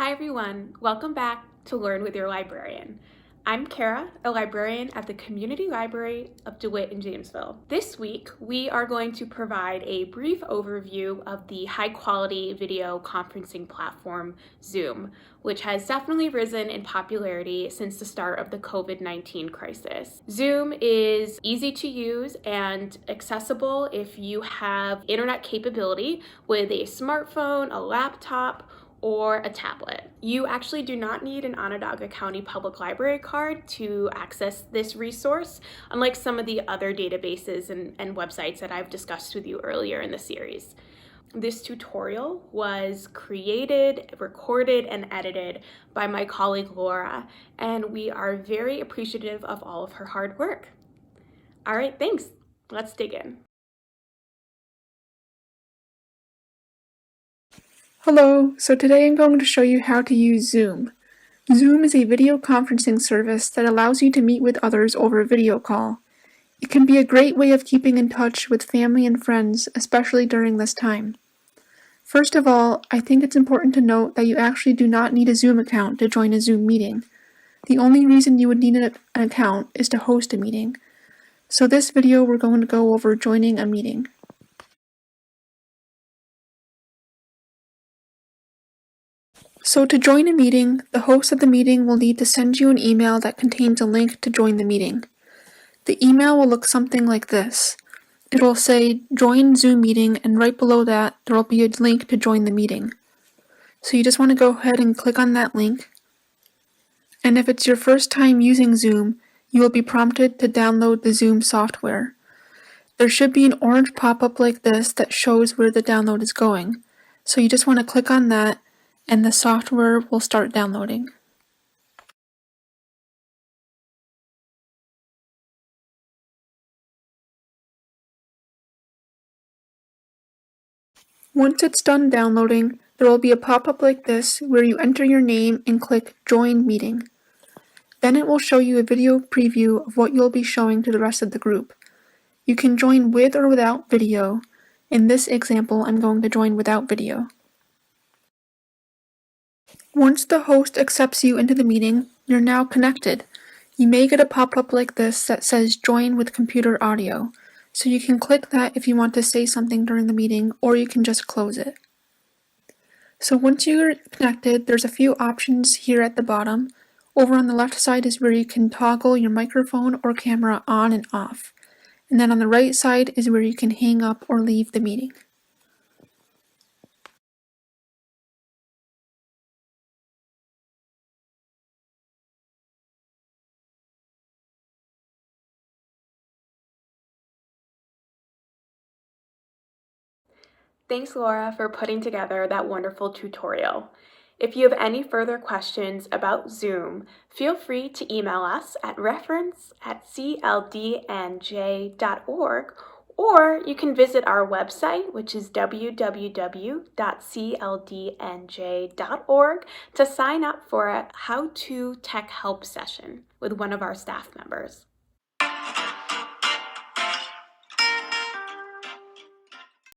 Hi everyone, welcome back to Learn with Your Librarian. I'm Kara, a librarian at the Community Library of DeWitt in Jamesville. This week, we are going to provide a brief overview of the high-quality video conferencing platform, Zoom, which has definitely risen in popularity since the start of the COVID-19 crisis. Zoom is easy to use and accessible if you have internet capability with a smartphone, a laptop, or a tablet. You actually do not need an Onondaga County Public Library card to access this resource, unlike some of the other databases and websites that I've discussed with you earlier in the series. This tutorial was created, recorded, and edited by my colleague Laura, and we are very appreciative of all of her hard work. All right, thanks. Let's dig in. Hello, so today I'm going to show you how to use Zoom. Zoom is a video conferencing service that allows you to meet with others over a video call. It can be a great way of keeping in touch with family and friends, especially during this time. First of all, I think it's important to note that you actually do not need a Zoom account to join a Zoom meeting. The only reason you would need an account is to host a meeting. So this video we're going to go over joining a meeting. So to join a meeting, the host of the meeting will need to send you an email that contains a link to join the meeting. The email will look something like this. It will say join Zoom meeting, and right below that there will be a link to join the meeting. So you just want to go ahead and click on that link. And if it's your first time using Zoom, you will be prompted to download the Zoom software. There should be an orange pop-up like this that shows where the download is going. So you just want to click on that and the software will start downloading. Once it's done downloading, there will be a pop-up like this where you enter your name and click Join Meeting. Then it will show you a video preview of what you'll be showing to the rest of the group. You can join with or without video. In this example, I'm going to join without video. Once the host accepts you into the meeting, you're now connected. You may get a pop-up like this that says Join with Computer Audio, so you can click that if you want to say something during the meeting, or you can just close it. So once you're connected, there's a few options here at the bottom. Over on the left side is where you can toggle your microphone or camera on and off. And then on the right side is where you can hang up or leave the meeting. Thanks, Laura, for putting together that wonderful tutorial. If you have any further questions about Zoom, feel free to email us at reference@cldnj.org, or you can visit our website, which is www.cldnj.org, to sign up for a How to Tech Help session with one of our staff members.